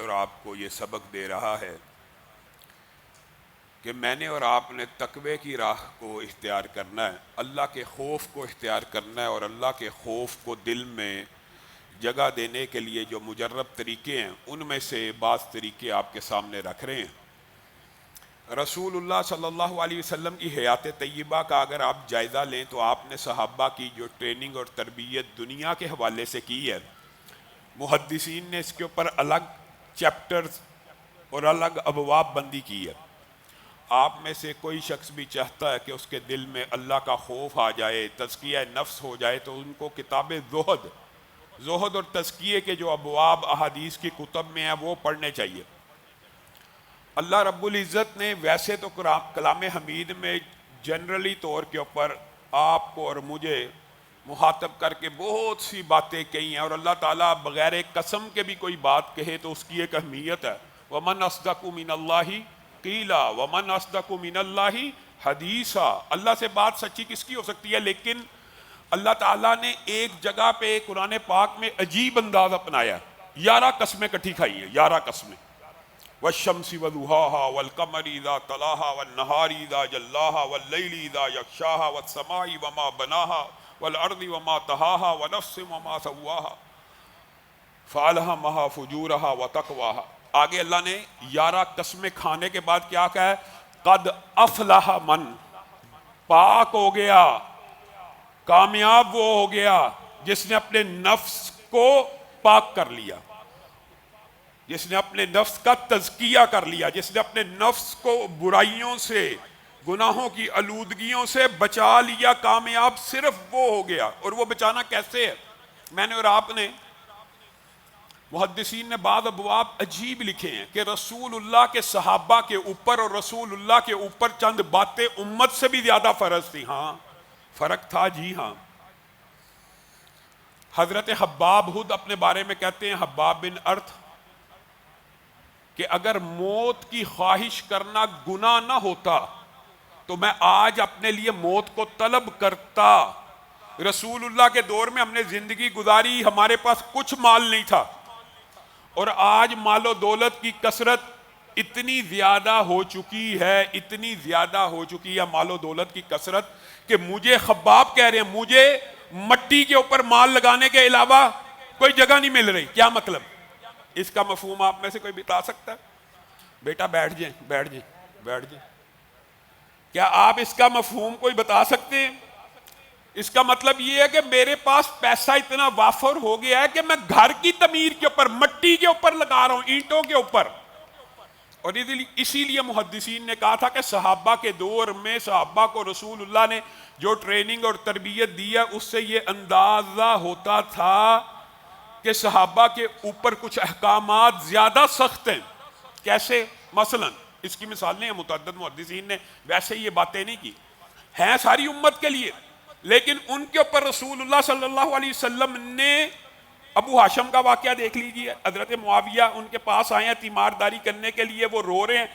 اور آپ کو یہ سبق دے رہا ہے کہ میں نے اور آپ نے تقوی کی راہ کو اختیار کرنا ہے، اللہ کے خوف کو اختیار کرنا ہے، اور اللہ کے خوف کو دل میں جگہ دینے کے لیے جو مجرب طریقے ہیں ان میں سے بعض طریقے آپ کے سامنے رکھ رہے ہیں۔ رسول اللہ صلی اللہ علیہ وسلم کی حیات طیبہ کا اگر آپ جائزہ لیں تو آپ نے صحابہ کی جو ٹریننگ اور تربیت دنیا کے حوالے سے کی ہے، محدثین نے اس کے اوپر الگ چیپٹرز اور الگ ابواب بندی کی ہے۔ آپ میں سے کوئی شخص بھی چاہتا ہے کہ اس کے دل میں اللہ کا خوف آ جائے، تزکیہ نفس ہو جائے، تو ان کو کتاب زہد اور تزکیے کے جو ابواب احادیث کی کتب میں ہیں وہ پڑھنے چاہیے۔ اللہ رب العزت نے ویسے تو کلام حمید میں جنرلی طور کے اوپر آپ کو اور مجھے مخاطب کر کے بہت سی باتیں کہی ہیں، اور اللہ تعالیٰ بغیر قسم کے بھی کوئی بات کہے تو اس کی ایک اہمیت ہے۔ وَمَنْ أَصْدَقُ مِنَ اللَّهِ قِيلًا وَمَنْ أَصْدَقُ مِنَ اللَّهِ حَدِيثًا۔ اللہ سے بات سچی کس کی ہو سکتی ہے؟ لیکن اللہ تعالیٰ نے ایک جگہ پہ قرآن پاک میں عجیب انداز اپنایا، 11 قسمیں کٹھی کھائی ہیں، 11 قسمیں۔ والشمس وضحاها والقمر اذا تلاها والنهار اذا جلاها والليل اذا يغشاها والسماء وما بناها والارض وما طحاها ونفس وما سواها فالهمها فجورها وتقواها۔ آگے اللہ نے 11 قسمیں کھانے کے بعد کیا کہا ہے؟ قد افلح من، پاک ہو گیا، کامیاب وہ ہو گیا جس نے اپنے نفس کو پاک کر لیا، جس نے اپنے نفس کا تزکیہ کر لیا، جس نے اپنے نفس کو برائیوں سے، گناہوں کی آلودگیوں سے بچا لیا، کامیاب صرف وہ ہو گیا۔ اور وہ بچانا کیسے ہے؟ میں نے اور آپ نے، محدثین نے بعض ابواب عجیب لکھے ہیں کہ رسول اللہ کے صحابہ کے اوپر اور رسول اللہ کے اوپر چند باتیں امت سے بھی زیادہ فرض تھی۔ ہاں فرق تھا، جی ہاں۔ حضرت حباب خود اپنے بارے میں کہتے ہیں، حباب بن ارتھ، کہ اگر موت کی خواہش کرنا گناہ نہ ہوتا تو میں آج اپنے لیے موت کو طلب کرتا۔ رسول اللہ کے دور میں ہم نے زندگی گزاری، ہمارے پاس کچھ مال نہیں تھا، اور آج مال و دولت کی کثرت اتنی زیادہ ہو چکی ہے، اتنی زیادہ ہو چکی ہے مال و دولت کی کثرت کہ مجھے خباب کہہ رہے ہیں مجھے مٹی کے اوپر مال لگانے کے علاوہ کوئی جگہ نہیں مل رہی۔ کیا مطلب؟ اس کا مفہوم آپ میں سے کوئی بتا سکتا ہے؟ بیٹا بیٹھ جائیں، بیٹھ جائیں، بیٹھ جائیں۔ کیا آپ اس کا مفہوم کوئی بتا سکتے ہیں؟ اس کا مطلب یہ ہے کہ میرے پاس پیسہ اتنا وافر ہو گیا ہے کہ میں گھر کی تعمیر کے اوپر، مٹی کے اوپر لگا رہا ہوں، اینٹوں کے اوپر۔ اور اسی لیے محدثین نے کہا تھا کہ صحابہ کے دور میں صحابہ کو رسول اللہ نے جو ٹریننگ اور تربیت دی ہے اس سے یہ اندازہ ہوتا تھا کہ صحابہ کے اوپر کچھ احکامات زیادہ سخت ہیں۔ کیسے؟ مثلا اس کی مثالیں ہیں متعدد، محدثین نے ویسے یہ باتیں نہیں کی، ہیں ساری امت کے لیے، لیکن ان کے اوپر رسول اللہ صلی اللہ علیہ وسلم نے، ابو ہاشم کا واقعہ دیکھ لیجیے، حضرت معاویہ ان کے پاس آئے ہیں تیمارداری کرنے کے لیے، وہ رو رہے ہیں۔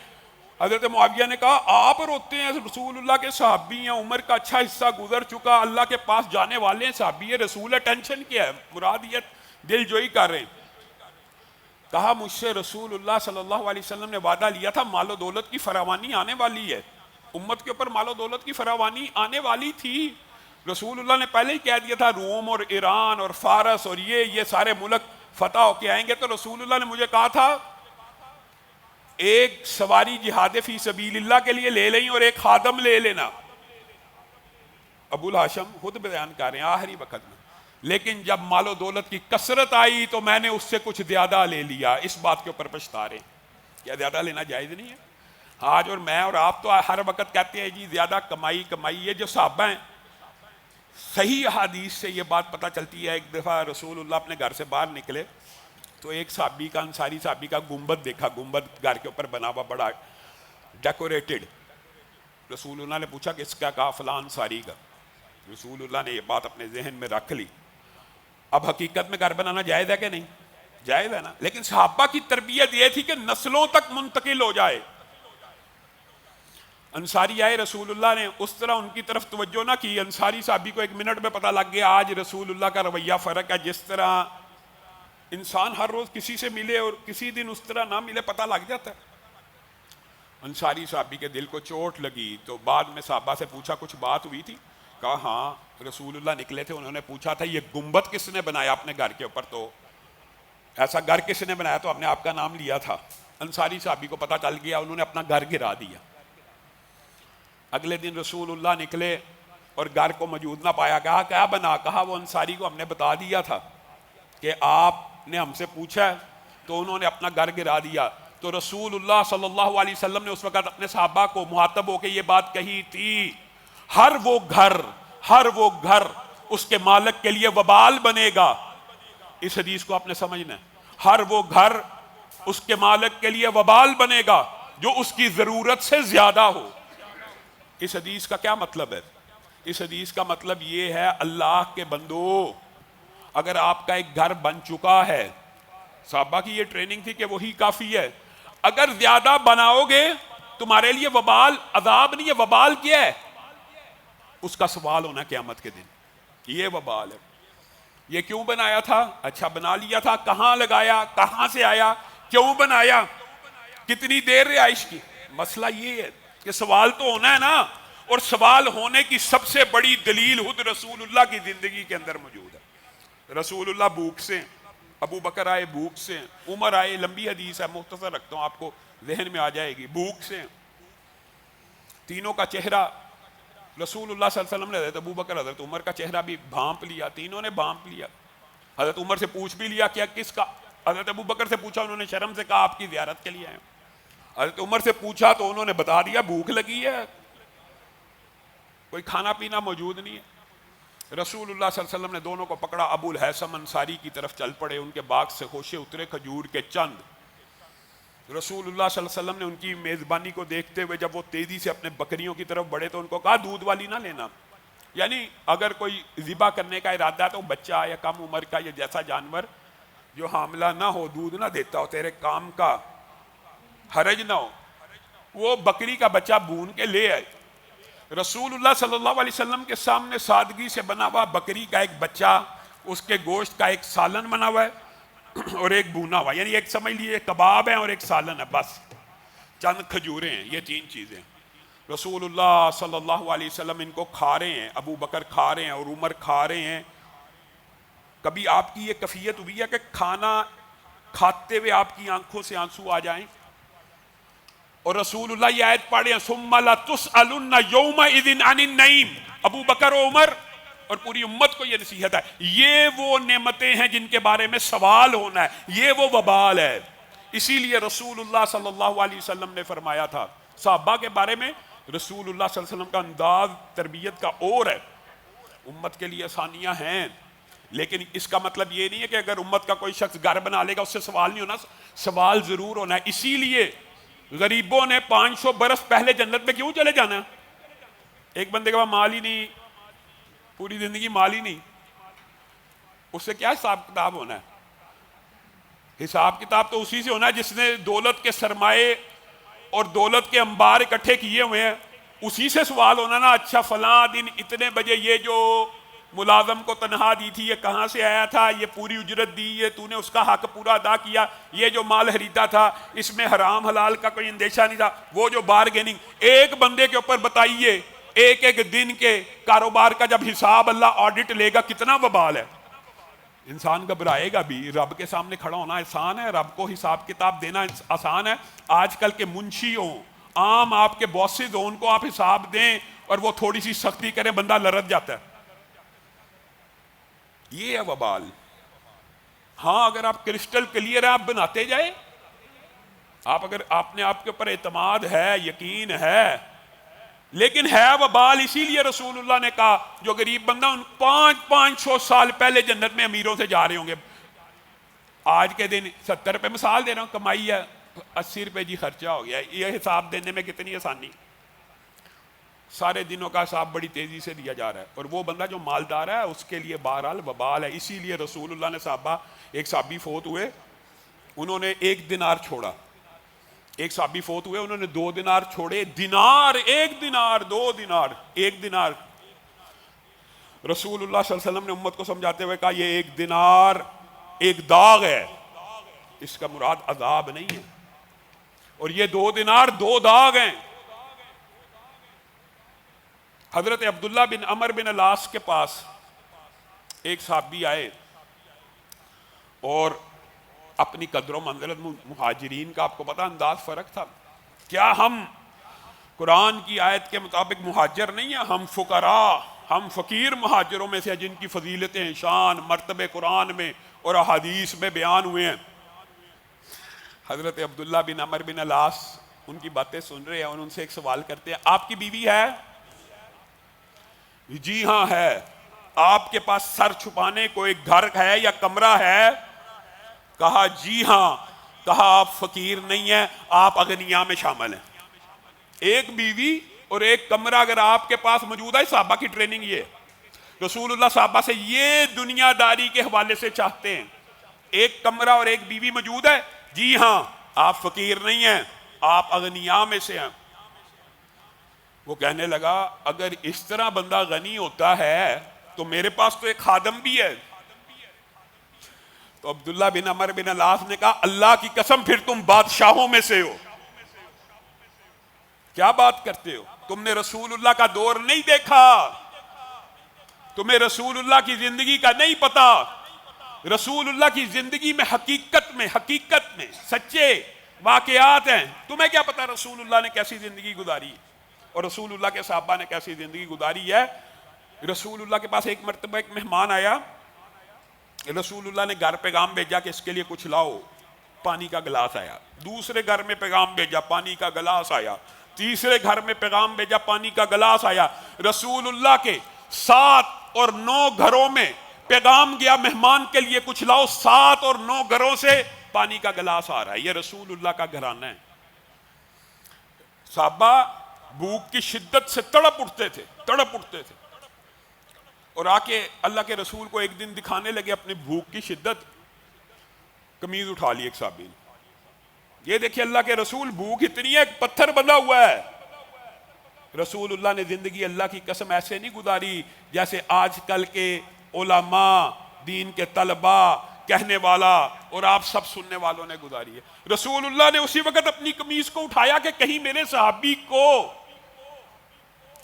حضرت معاویہ نے کہا آپ روتے ہیں، رسول اللہ کے صحابی ہیں، عمر کا اچھا حصہ گزر چکا، اللہ کے پاس جانے والے ہیں، صحابی رسول ہے، ٹینشن کیا ہے؟ مراد یہ دل جوئی کر رہے ہیں۔ کہا مجھ سے رسول اللہ صلی اللہ علیہ وسلم نے وعدہ لیا تھا، مال و دولت کی فراوانی آنے والی ہے، امت کے اوپر مال و دولت کی فراوانی آنے والی تھی۔ رسول اللہ نے پہلے ہی کہہ دیا تھا روم اور ایران اور فارس اور یہ سارے ملک فتح ہو کے آئیں گے، تو رسول اللہ نے مجھے کہا تھا ایک سواری جہاد فی سبیل اللہ کے لیے لے لیں اور ایک خادم لے لینا۔ ابو الہاشم خود بیان کر رہے ہیں آخری وقت میں، لیکن جب مال و دولت کی کثرت آئی تو میں نے اس سے کچھ زیادہ لے لیا، اس بات کے اوپر پچھتا رہے ہیں۔ کیا زیادہ لینا جائز نہیں ہے؟ آج اور میں اور آپ تو ہر وقت کہتے ہیں جی زیادہ کمائی، یہ جو صحابہ ہیں، صحیح حدیث سے یہ بات پتہ چلتی ہے۔ ایک دفعہ رسول اللہ اپنے گھر سے باہر نکلے تو ایک صحابی کا، انصاری صحابی کا گنبد دیکھا، گنبد گھر کے اوپر بنا ہوا بڑا ڈیکوریٹڈ۔ رسول اللہ نے پوچھا کس کا؟ کہا فلاں انصاری کا۔ رسول اللہ نے یہ بات اپنے ذہن میں رکھ لی۔ اب حقیقت میں گھر بنانا جائز ہے کہ نہیں؟ جائز ہے نا، لیکن صحابہ کی تربیت یہ تھی کہ نسلوں تک منتقل ہو جائے۔ انصاری آئے، رسول اللہ نے اس طرح ان کی طرف توجہ نہ کی، انصاری صحابی کو ایک منٹ میں پتہ لگ گیا آج رسول اللہ کا رویہ فرق ہے۔ جس طرح انسان ہر روز کسی سے ملے اور کسی دن اس طرح نہ ملے، پتہ لگ جاتا ہے۔ انصاری صحابی کے دل کو چوٹ لگی تو بعد میں صحابہ سے پوچھا کچھ بات ہوئی تھی؟ کہا ہاں رسول اللہ نکلے تھے، انہوں نے پوچھا تھا یہ گنبد کس نے بنایا اپنے گھر کے اوپر، تو ایسا گھر کس نے بنایا، تو ہم نے آپ کا نام لیا تھا۔ انصاری صحابی کو پتہ چل گیا، انہوں نے اپنا گھر گرا دیا۔ اگلے دن رسول اللہ نکلے اور گھر کو موجود نہ پایا، کہا کیا بنا، کہا وہ انصاری کو ہم نے بتا دیا تھا کہ آپ نے ہم سے پوچھا ہے تو انہوں نے اپنا گھر گرا دیا۔ تو رسول اللہ صلی اللہ علیہ وسلم نے اس وقت اپنے صحابہ کو مخاطب ہو کے یہ بات کہی تھی، ہر وہ گھر اس کے مالک کے لیے وبال بنے گا۔ اس حدیث کو آپ نے سمجھنا ہے، ہر وہ گھر اس کے مالک کے لیے وبال بنے گا جو اس کی ضرورت سے زیادہ ہو۔ اس حدیث کا کیا مطلب ہے؟ اس حدیث کا مطلب یہ ہے اللہ کے بندو، اگر آپ کا ایک گھر بن چکا ہے، صحابہ کی یہ ٹریننگ تھی کہ وہی کافی ہے، اگر زیادہ بناؤ گے تمہارے لیے وبال عذاب نہیں ہے، وبال کیا ہے؟ اس کا سوال ہونا قیامت کے دن، یہ وبال ہے۔ یہ کیوں بنایا تھا؟ اچھا بنا لیا تھا، کہاں لگایا، کہاں سے آیا، کیوں بنایا، کتنی دیر رہائش کی؟ مسئلہ یہ ہے کہ سوال تو ہونا ہے نا، اور سوال ہونے کی سب سے بڑی دلیل خود رسول اللہ کی زندگی کے اندر موجود ہے۔ رسول اللہ بھوک سے، ابو بکر آئے بھوک سے، عمر آئے، لمبی حدیث ہے مختصر رکھتا ہوں آپ کو ذہن میں آ جائے گی، بھوک سے، تینوں کا چہرہ رسول اللہ صلی اللہ علیہ وسلم نے، حضرت ابو بکر حضرت عمر کا چہرہ بھی بھانپ لیا، تینوں نے بھانپ لیا۔ حضرت عمر سے پوچھ بھی لیا کیا کس کا، حضرت ابو بکر سے پوچھا، انہوں نے شرم سے کہا آپ کی زیارت کے لیے آئے۔ حضرت عمر سے پوچھا تو انہوں نے بتا دیا بھوک لگی ہے، کوئی کھانا پینا موجود نہیں ہے۔ رسول اللہ صلی اللہ علیہ وسلم نے دونوں کو پکڑا، ابو الحیثم انصاری کی طرف چل پڑے، ان کے باغ سے خوشے اترے کھجور کے چند۔ رسول اللہ صلی اللہ علیہ وسلم نے ان کی میزبانی کو دیکھتے ہوئے جب وہ تیزی سے اپنے بکریوں کی طرف بڑھے تو ان کو کہا دودھ والی نہ لینا، یعنی اگر کوئی ذبح کرنے کا ارادہ ہے تو بچہ یا کم عمر کا یا جیسا جانور جو حاملہ نہ ہو، دودھ نہ دیتا ہو، تیرے کام کا حرج نہ ہو، وہ بکری کا بچہ بھون کے لے آئے۔ رسول اللہ صلی اللہ علیہ وسلم کے سامنے سادگی سے بنا ہوا بکری کا ایک بچہ، اس کے گوشت کا ایک سالن بنا ہوا ہے اور ایک بھونا ہوا، یعنی ایک سمجھ لیجیے کباب ہے اور ایک سالن ہے، بس چند کھجوریں ہیں، یہ تین چیزیں۔ رسول اللہ صلی اللہ علیہ وسلم ان کو کھا رہے ہیں، ابو بکر کھا رہے ہیں اور عمر کھا رہے ہیں۔ کبھی آپ کی یہ کیفیت ہوئی ہے کہ کھانا کھاتے ہوئے آپ کی آنکھوں سے آنسو آ جائیں؟ اور رسول اللہ یہ آیت پڑھے ہیں ثم لتسألن یومئذ عن النعیم، ابو بکر و عمر اور پوری امت کو یہ نصیحت ہے، یہ وہ نعمتیں ہیں جن کے بارے میں سوال ہونا ہے، یہ وہ وبال ہے۔ اسی لیے رسول اللہ صلی اللہ علیہ وسلم نے فرمایا تھا صحابہ کے بارے میں، رسول اللہ صلی اللہ علیہ وسلم کا انداز تربیت کا اور ہے، امت کے لیے آسانیاں ہیں، لیکن اس کا مطلب یہ نہیں ہے کہ اگر امت کا کوئی شخص گھر بنا لے گا اس سے سوال نہیں ہونا، سوال ضرور ہونا ہے۔ اسی لیے غریبوں نے 500 برس پہلے جنت میں کیوں چلے جانا؟ ایک بندے کے پاس مال ہی نہیں، پوری زندگی مال ہی نہیں، اس سے کیا حساب کتاب ہونا ہے؟ حساب کتاب تو اسی سے ہونا ہے جس نے دولت کے سرمائے اور دولت کے انبار اکٹھے کیے ہوئے ہیں، اسی سے سوال ہونا نا۔ اچھا فلاں دن اتنے بجے یہ جو ملازم کو تنخواہ دی تھی یہ کہاں سے آیا تھا، یہ پوری اجرت دی، یہ تو نے اس کا حق پورا ادا کیا، یہ جو مال خریدا تھا اس میں حرام حلال کا کوئی اندیشہ نہیں تھا، وہ جو بارگیننگ، ایک بندے کے اوپر بتائیے ایک ایک دن کے کاروبار کا جب حساب اللہ آڈٹ لے گا کتنا وبال ہے۔ انسان گھبرائے گا بھی، رب کے سامنے کھڑا ہونا آسان ہے، رب کو حساب کتاب دینا آسان ہے؟ آج کل کے منشی ہوں، عام آپ کے باسز ہوں، ان کو آپ حساب دیں اور وہ تھوڑی سی سختی کریں بندہ لرز جاتا ہے، یہ ہے وبال۔ ہاں اگر آپ کرسٹل کلیئر ہے، آپ بناتے جائیں، اگر آپ نے آپ کے اوپر اعتماد ہے، یقین ہے، لیکن ہے وبال۔ اسی لیے رسول اللہ نے کہا جو غریب بندہ ان 500 سال پہلے جنت میں امیروں سے جا رہے ہوں گے۔ آج کے دن 70 روپے مثال دے رہا ہوں کمائی ہے، 80 روپے جی خرچہ ہو گیا، یہ حساب دینے میں کتنی آسانی، سارے دنوں کا حساب بڑی تیزی سے دیا جا رہا ہے، اور وہ بندہ جو مالدار ہے اس کے لیے بہرحال وبال ہے۔ اسی لیے رسول اللہ نے ایک صحابی فوت ہوئے، انہوں نے 1 دینار چھوڑا، ایک صحابی فوت ہوئے انہوں نے 2 دینار چھوڑے، دینار، 1 دینار، 2 دینار، 1 دینار۔ رسول اللہ صلی اللہ علیہ وسلم نے امت کو سمجھاتے ہوئے کہا یہ 1 دینار ایک داغ ہے، اس کا مراد عذاب نہیں ہے، اور یہ 2 دینار 2 داغ ہیں۔ حضرت عبداللہ بن عمر بن العاص کے پاس ایک صحابی آئے اور اپنی قدر و منزلت، مہاجرین کا آپ کو پتا انداز فرق تھا، کیا ہم قرآن کی آیت کے مطابق مہاجر نہیں ہیں؟ ہم فقراء، ہم فقیر مہاجروں میں سے ہیں جن کی فضیلتیں، شان، مرتبے قرآن میں اور احادیث میں بیان ہوئے ہیں۔ حضرت عبداللہ بن عمر بن العاص ان کی باتیں سن رہے ہیں اور ان سے ایک سوال کرتے ہیں، آپ کی بیوی ہے؟ جی ہاں ہے۔ آپ کے پاس سر چھپانے کو ایک گھر ہے یا کمرہ ہے؟ کہا جی ہاں۔ کہا آپ فقیر نہیں ہیں، آپ اغنیاء میں شامل ہیں۔ ایک بیوی اور ایک کمرہ اگر آپ کے پاس موجود ہے، صحابہ کی ٹریننگ یہ ہے، رسول اللہ صحابہ سے یہ دنیا داری کے حوالے سے چاہتے ہیں، ایک کمرہ اور ایک بیوی موجود ہے، جی ہاں، آپ فقیر نہیں ہیں، آپ اغنیاء میں سے ہیں۔ وہ کہنے لگا اگر اس طرح بندہ غنی ہوتا ہے تو میرے پاس تو ایک خادم بھی ہے۔ تو عبداللہ بن عمر بن العاص نے کہا اللہ کی قسم پھر تم بادشاہوں میں سے ہو، کیا بات کرتے ہو؟ تم نے رسول اللہ کا دور نہیں دیکھا، تمہیں رسول اللہ کی زندگی کا نہیں پتا۔ رسول اللہ کی زندگی میں حقیقت میں سچے واقعات ہیں، تمہیں کیا پتا رسول اللہ نے کیسی زندگی گزاری ہے اور رسول اللہ کے صحابہ نے کیسی زندگی گزاری ہے۔ رسول اللہ کے پاس ایک مرتبہ ایک مہمان آیا، رسول اللہ نے گھر پیغام بھیجا کہ اس کے لیے کچھ لاؤ، پانی کا گلاس آیا۔ دوسرے گھر میں پیغام بھیجا، پانی کا گلاس آیا۔ تیسرے گھر میں پیغام بھیجا، پانی کا گلاس آیا۔ رسول اللہ کے 7 اور 9 گھروں میں پیغام گیا مہمان کے لیے کچھ لاؤ، 7 اور 9 گھروں سے پانی کا گلاس آ رہا ہے۔ یہ رسول اللہ کا گھرانہ ہے۔ صحابہ بھوک کی شدت سے تڑپ اٹھتے تھے اور آ کے اللہ کے رسول کو ایک دن دکھانے لگے اپنی بھوک کی شدت۔ قمیض اٹھا لی ایک صحابی نے، یہ دیکھیں اللہ کے رسول بھوک اتنی ہے ایک پتھر بندھا ہوا ہے۔ رسول اللہ نے زندگی اللہ کی قسم ایسے نہیں گزاری جیسے آج کل کے علماء، دین کے طلباء، کہنے والا اور آپ سب سننے والوں نے گزاری ہے۔ رسول اللہ نے اسی وقت اپنی قمیض کو اٹھایا کہ کہیں میرے صحابی کو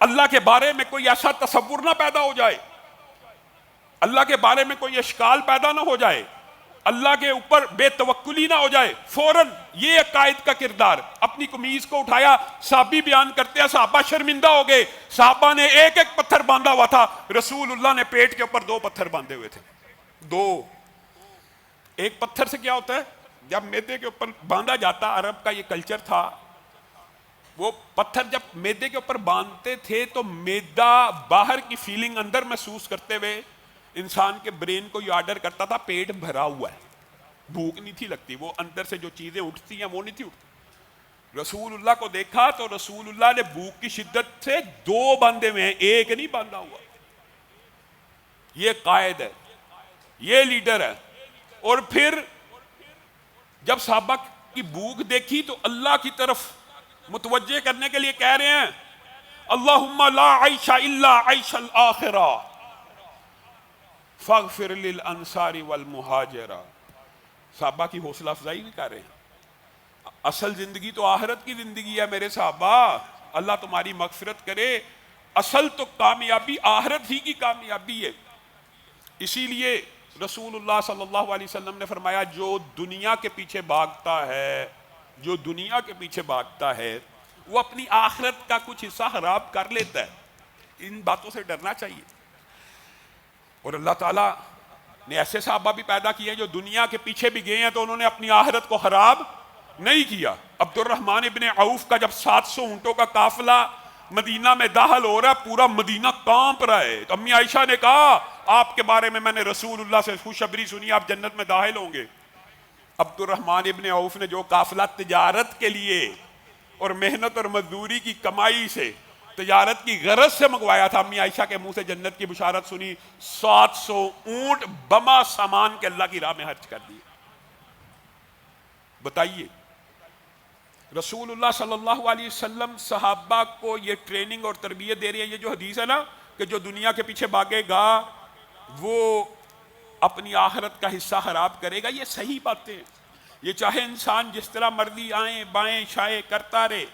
اللہ کے بارے میں کوئی ایسا تصور نہ پیدا ہو جائے، اللہ کے بارے میں کوئی اشکال پیدا نہ ہو جائے، اللہ کے اوپر بے توکلی نہ ہو جائے۔ فوراً یہ قائد کا کردار، اپنی قمیض کو اٹھایا۔ صحابی بیان کرتے ہیں صحابہ شرمندہ ہو گئے، صحابہ نے ایک ایک پتھر باندھا ہوا تھا، رسول اللہ نے پیٹ کے اوپر 2 پتھر باندھے ہوئے تھے۔ 2 ایک پتھر سے کیا ہوتا ہے جب میدے کے اوپر باندھا جاتا، عرب کا یہ کلچر تھا، وہ پتھر جب میدے کے اوپر باندھتے تھے تو میدا باہر کی فیلنگ اندر محسوس کرتے ہوئے انسان کے برین کو یہ آرڈر کرتا تھا پیٹ بھرا ہوا ہے، بھوک نہیں تھی لگتی، وہ اندر سے جو چیزیں اٹھتی ہیں وہ نہیں تھی اٹھتی۔ رسول اللہ کو دیکھا تو رسول اللہ نے بھوک کی شدت سے 2 باندھے ہوئے ہیں، ایک نہیں باندھا ہوا۔ یہ قائد ہے، یہ لیڈر ہے۔ اور پھر جب صحابہ کی بھوک دیکھی تو اللہ کی طرف متوجہ کرنے کے لیے کہہ رہے ہیں اللہم لا عیش الا عیش الآخرہ فاغفر للانصار والمہاجرہ۔ صحابہ کی حوصلہ افزائی بھی کر رہے ہیں، اصل زندگی تو آخرت کی زندگی ہے میرے صحابہ، اللہ تمہاری مغفرت کرے، اصل تو کامیابی آخرت ہی کی کامیابی ہے۔ اسی لیے رسول اللہ صلی اللہ علیہ وسلم نے فرمایا جو دنیا کے پیچھے بھاگتا ہے وہ اپنی آخرت کا کچھ حصہ خراب کر لیتا ہے۔ ان باتوں سے ڈرنا چاہیے۔ اور اللہ تعالیٰ نے ایسے صحابہ بھی پیدا کیے جو دنیا کے پیچھے بھی گئے ہیں تو انہوں نے اپنی آخرت کو خراب نہیں کیا۔ عبد الرحمن ابن عوف کا جب 700 اونٹوں کا قافلہ مدینہ میں داخل ہو رہا ہے، پورا مدینہ کانپ رہا ہے، تو امی عائشہ نے کہا آپ کے بارے میں نے رسول اللہ سے خوشخبری سنی، آپ جنت میں داخل ہوں گے۔ عبد الرحمن ابن عوف نے جو قافلہ تجارت کے لیے اور محنت اور مزدوری کی کمائی سے تجارت کی غرض سے منگوایا تھا، امی عائشہ کے منہ سے جنت کی بشارت سنی، 700 اونٹ بما سامان کے اللہ کی راہ میں خرچ کر دیے۔ بتائیے رسول اللہ صلی اللہ علیہ وسلم صحابہ کو یہ ٹریننگ اور تربیت دے رہی ہے۔ یہ جو حدیث ہے نا کہ جو دنیا کے پیچھے بھاگے گا وہ اپنی آخرت کا حصہ خراب کرے گا، یہ صحیح باتیں ہیں۔ یہ چاہے انسان جس طرح مرضی آئیں بائیں شائیں کرتا رہے،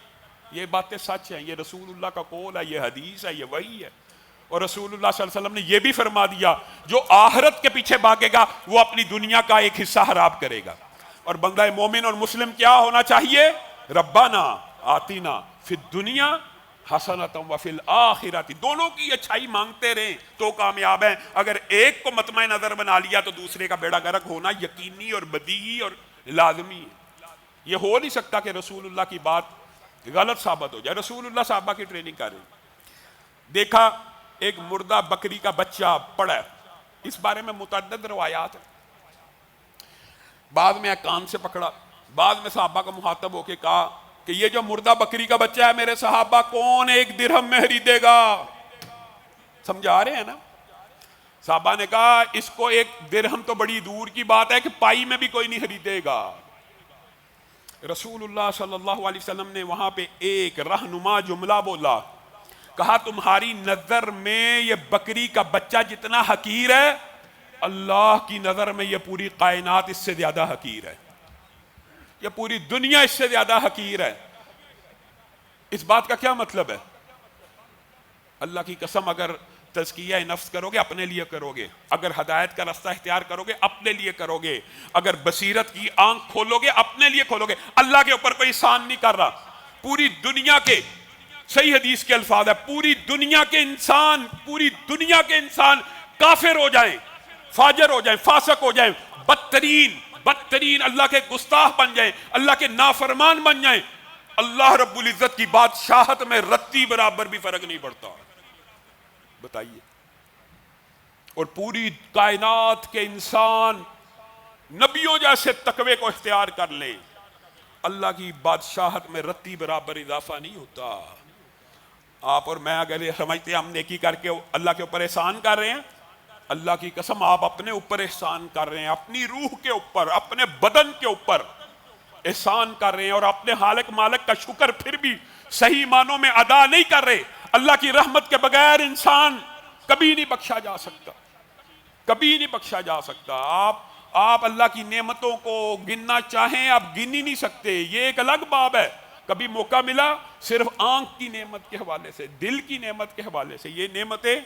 یہ باتیں سچ ہیں، یہ رسول اللہ کا قول ہے، یہ حدیث ہے، یہ وحی ہے۔ اور رسول اللہ صلی اللہ علیہ وسلم نے یہ بھی فرما دیا، جو آخرت کے پیچھے بھاگے گا وہ اپنی دنیا کا ایک حصہ خراب کرے گا۔ اور بندہ مومن اور مسلم کیا ہونا چاہیے؟ ربنا آتینا فی الدنیا حسنۃ وفی الآخرۃ، دونوں کی اچھائی مانگتے رہیں تو کامیاب ہیں۔ اگر ایک کو مطمع نظر بنا لیا تو دوسرے کا بیڑا غرق ہونا یقینی اور بدیہی اور لازمی ہے۔ یہ ہو نہیں سکتا کہ رسول اللہ کی بات غلط ثابت ہو جائے۔ رسول اللہ صحابہ کی ٹریننگ کر رہے ہیں، دیکھا ایک مردہ بکری کا بچہ پڑا ہے، اس بارے میں متعدد روایات ہیں۔ بعد میں کان سے پکڑا، بعد میں صحابہ کا مخاطب ہو کے کہا کہ یہ جو مردہ بکری کا بچہ ہے میرے صحابہ کون ایک درہم میں خریدے گا؟ سمجھا رہے ہیں نا؟ صحابہ نے کہا اس کو ایک درہم تو بڑی دور کی بات ہے کہ پائی میں بھی کوئی نہیں خریدے گا۔ رسول اللہ صلی اللہ علیہ وسلم نے وہاں پہ ایک رہنما جملہ بولا، کہا تمہاری نظر میں یہ بکری کا بچہ جتنا حقیر ہے، اللہ کی نظر میں یہ پوری کائنات اس سے زیادہ حقیر ہے، یہ پوری دنیا اس سے زیادہ حقیر ہے۔ اس بات کا کیا مطلب ہے؟ اللہ کی قسم اگر تزکیہ نفس کرو گے اپنے لیے کرو گے، اگر ہدایت کا راستہ اختیار کرو گے اپنے لیے کرو گے، اگر بصیرت کی آنکھ کھولو گے اپنے لیے کھولو گے۔ اللہ کے اوپر کوئی احسان نہیں کر رہا، پوری دنیا کے، صحیح حدیث کے الفاظ ہے، پوری دنیا کے انسان کافر ہو جائیں، فاجر ہو جائیں، فاسق ہو جائیں، بدترین اللہ کے گستاخ بن جائیں، اللہ کے نافرمان بن جائیں، اللہ رب العزت کی بادشاہت میں رتی برابر بھی فرق نہیں پڑتا۔ بتائیے، اور پوری کائنات کے انسان نبیوں جیسے تقوی کو اختیار کر لیں، اللہ کی بادشاہت میں رتی برابر اضافہ نہیں ہوتا۔ آپ اور میں اگر یہ سمجھتے ہیں ہم نیکی کر کے اللہ کے اوپر احسان کر رہے ہیں، اللہ کی قسم آپ اپنے اوپر احسان کر رہے ہیں، اپنی روح کے اوپر، اپنے بدن کے اوپر احسان کر رہے ہیں، اور اپنے خالق مالک کا شکر پھر بھی صحیح معنوں میں ادا نہیں کر رہے۔ اللہ کی رحمت کے بغیر انسان کبھی نہیں بخشا جا سکتا، کبھی نہیں بخشا جا سکتا۔ آپ اللہ کی نعمتوں کو گننا چاہیں آپ گن ہی نہیں سکتے، یہ ایک الگ باب ہے۔ کبھی موقع ملا صرف آنکھ کی نعمت کے حوالے سے، دل کی نعمت کے حوالے سے، یہ نعمتیں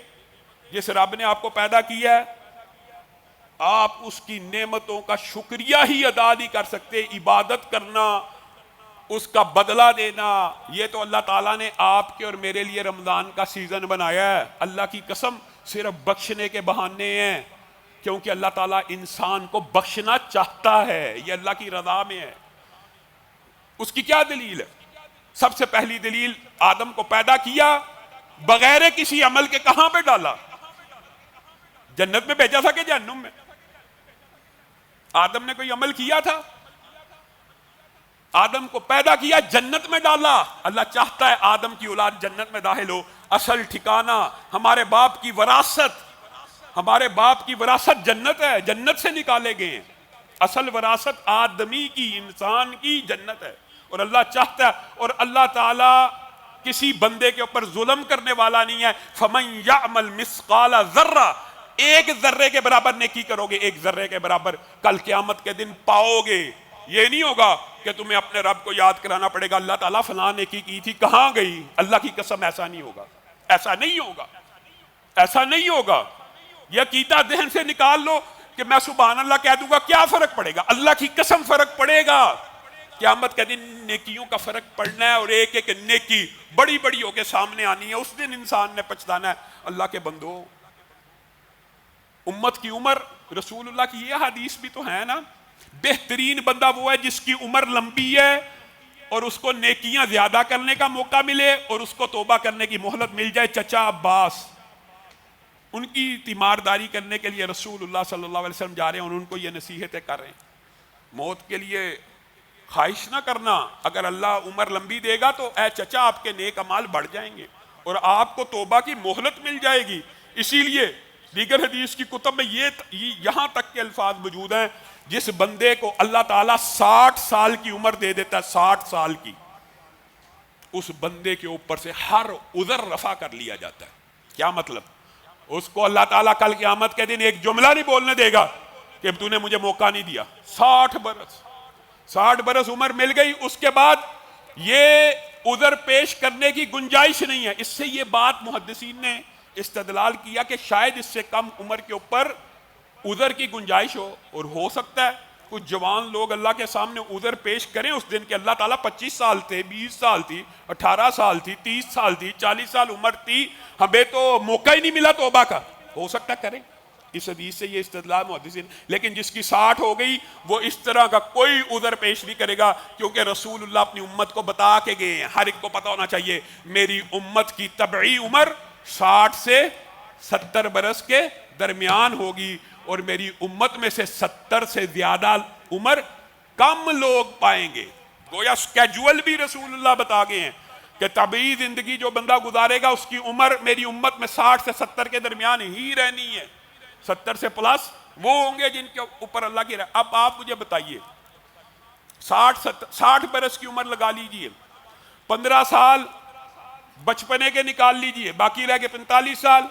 جس رب نے آپ کو پیدا کیا ہے آپ اس کی نعمتوں کا شکریہ ہی ادا نہیں کر سکتے۔ عبادت کرنا، اس کا بدلہ دینا، یہ تو اللہ تعالیٰ نے آپ کے اور میرے لیے رمضان کا سیزن بنایا ہے۔ اللہ کی قسم صرف بخشنے کے بہانے ہیں، کیونکہ اللہ تعالیٰ انسان کو بخشنا چاہتا ہے، یہ اللہ کی رضا میں ہے۔ اس کی کیا دلیل ہے؟ سب سے پہلی دلیل، آدم کو پیدا کیا بغیر کسی عمل کے، کہاں پہ ڈالا؟ جنت میں بھیجا تھا کہ جہنم میں؟ آدم نے کوئی عمل کیا تھا؟ آدم کو پیدا کیا جنت میں ڈالا۔ اللہ چاہتا ہے آدم کی اولاد جنت میں داخل ہو۔ اصل ٹھکانہ ہمارے باپ کی وراثت جنت ہے، جنت سے نکالے گئے ہیں۔ اصل وراثت آدمی کی، انسان کی جنت ہے، اور اللہ چاہتا ہے، اور اللہ تعالیٰ کسی بندے کے اوپر ظلم کرنے والا نہیں ہے۔ فَمَن يَعْمَلْ مِثْقَالَ ذَرَّةٍ، ایک ذرے کے برابر نیکی کرو گے، ایک ذرے کے برابر کل قیامت کے دن پاؤ گے۔ یہ نہیں ہوگا کہ تمہیں اپنے رب کو یاد کرانا پڑے گا اللہ تعالیٰ فلاں نیکی کی تھی کہاں گئی؟ اللہ کی قسم ایسا نہیں ہوگا، ایسا نہیں ہوگا، ایسا نہیں ہوگا۔ یہ عقیدہ ذہن سے نکال لو کہ میں سبحان اللہ کہہ دوں گا، کیا فرق پڑے گا؟ اللہ کی قسم فرق پڑے گا۔ قیامت کے دن نیکیوں کا فرق پڑنا ہے، اور ایک ایک نیکی بڑی بڑی ہو کے سامنے آنی ہے، اس دن انسان نے پچھتانا ہے۔ اللہ کے بندو، امت کی عمر، رسول اللہ کی یہ حدیث بھی تو ہے نا، بہترین بندہ وہ ہے جس کی عمر لمبی ہے اور اس کو نیکیاں زیادہ کرنے کا موقع ملے اور اس کو توبہ کرنے کی مہلت مل جائے۔ چچا عباس، ان کی تیمارداری کرنے کے لیے رسول اللہ صلی اللہ علیہ وسلم جا رہے ہیں اور ان کو یہ نصیحتیں کر رہے ہیں، موت کے لیے خواہش نہ کرنا، اگر اللہ عمر لمبی دے گا تو اے چچا آپ کے نیک اعمال بڑھ جائیں گے اور آپ کو توبہ کی مہلت مل جائے گی۔ اسی لیے دیگر حدیث کی کتب میں یہاں تک کے الفاظ موجود ہیں، جس بندے کو اللہ تعالیٰ 60 سال کی عمر دے دیتا ہے، 60 سال کی، اس بندے کے اوپر سے ہر عذر رفع کر لیا جاتا ہے۔ کیا مطلب؟ اس کو اللہ تعالیٰ کل قیامت کے دن ایک جملہ نہیں بولنے دے گا کہ تو نے مجھے موقع نہیں دیا. 60 برس عمر مل گئی, اس کے بعد یہ عذر پیش کرنے کی گنجائش نہیں ہے. اس سے یہ بات محدثین نے استدلال کیا کہ شاید اس سے کم عمر کے اوپر عذر کی گنجائش ہو, اور ہو سکتا ہے کچھ جوان لوگ اللہ کے سامنے عذر پیش کریں اس دن کہ اللہ تعالیٰ 25 سال تھے, 20 سال تھی, 18 سال تھی, 30 سال تھی, 40 سال عمر تھی, ہمیں تو موقع ہی نہیں ملا توبہ کا. ہو سکتا کریں, اس حدیث سے یہ استدلال محدثین. لیکن جس کی 60 ہو گئی وہ اس طرح کا کوئی عذر پیش نہیں کرے گا, کیونکہ رسول اللہ اپنی امت کو بتا کے گئے ہیں. ہر ایک کو پتا ہونا چاہیے میری امت کی طبعی عمر 60 سے 70 برس کے درمیان ہوگی, اور میری امت میں سے 70 سے زیادہ عمر کم لوگ پائیں گے. گویا سکیجول بھی رسول اللہ بتا گئے ہیں کہ طبعی زندگی جو بندہ گزارے گا اس کی عمر میری امت میں 60 سے 70 کے درمیان ہی رہنی ہے. 70 سے پلس وہ ہوں گے جن کے اوپر اللہ کی رحمت. اب آپ مجھے بتائیے 60 برس کی عمر لگا لیجئے, 15 سال بچپنے کے نکال لیجئے, باقی رہ گئے 45 سال,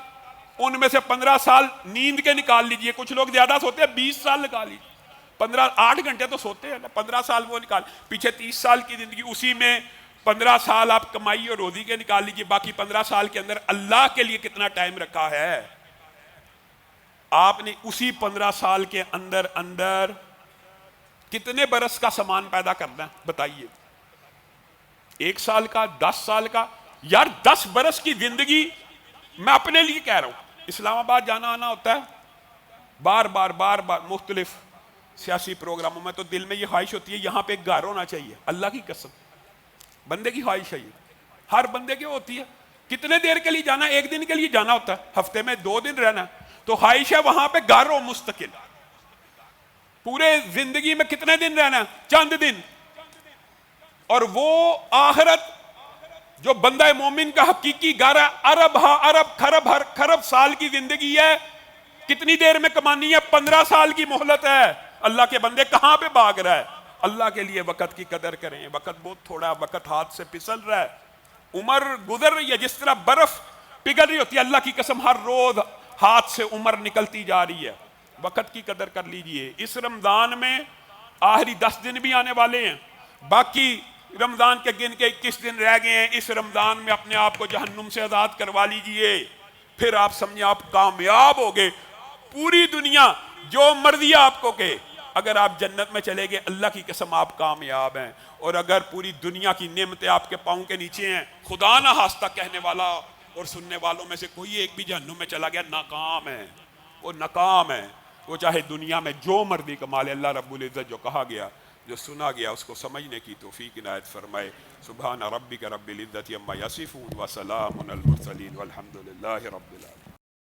ان میں سے 15 سال نیند کے نکال لیجئے. کچھ لوگ زیادہ سوتے ہیں, 20 سال لگا لیجئے. 8 گھنٹے تو سوتے ہیں, 15 سال وہ نکال, پیچھے 30 سال کی زندگی, اسی میں 15 سال آپ کمائی اور روزی کے نکال لیجئے. باقی 15 سال کے اندر اللہ کے لیے کتنا ٹائم رکھا ہے آپ نے؟ اسی 15 سال کے اندر کتنے برس کا سامان پیدا کرنا ہے بتائیے؟ 1 سال کا, 10 سال کا؟ یار 10 برس کی زندگی میں اپنے لیے کہہ رہا ہوں. اسلام آباد جانا آنا ہوتا ہے بار بار مختلف سیاسی پروگراموں میں, تو دل میں یہ خواہش ہوتی ہے یہاں پہ ایک گھر ہونا چاہیے. اللہ کی قسم بندے کی خواہش ہے, یہ ہر بندے کی ہوتی ہے. کتنے دیر کے لیے جانا؟ 1 دن کے لیے جانا ہوتا ہے, ہفتے میں 2 دن رہنا, تو خواہش ہے وہاں پہ گھر ہو مستقل. پورے زندگی میں کتنے دن رہنا؟ چند دن. اور وہ آخرت جو بندہ مومن کا حقیقی گھر ہے, خرب سال کی زندگی ہے, کتنی دیر میں کمانی ہے؟ 15 سال کی مہلت ہے. اللہ کے بندے کہاں پہ بھاگ رہا ہے؟ اللہ کے لیے وقت کی قدر کریں. وقت بہت تھوڑا, وقت ہاتھ سے پھسل رہا ہے, عمر گزر رہی ہے جس طرح برف پگھل رہی ہوتی ہے. اللہ کی قسم ہر روز ہاتھ سے عمر نکلتی جا رہی ہے. وقت کی قدر کر لیجئے. اس رمضان میں آخری 10 دن بھی آنے والے ہیں, باقی رمضان کے گن کے 21 دن رہ گئے ہیں. اس رمضان میں اپنے آپ کو جہنم سے آزاد کروا لیجئے, پھر آپ سمجھیں آپ کامیاب ہو گئے. پوری دنیا جو مرضی آپ کو کہے, اگر آپ جنت میں چلے گئے اللہ کی قسم آپ کامیاب ہیں. اور اگر پوری دنیا کی نعمتیں آپ کے پاؤں کے نیچے ہیں, خدا نہ خواستہ کہنے والا اور سننے والوں میں سے کوئی ایک بھی جہنم میں چلا گیا, ناکام ہے, وہ ناکام ہے. وہ چاہے دنیا میں جو مرضی کما لے. اللہ رب العزت جو کہا گیا, جو سنا گیا, اس کو سمجھنے کی توفیق عنایت فرمائے. سبحان ربک رب العزت عما یصفون وسلام علی المرسلین والحمد للہ رب العالمین.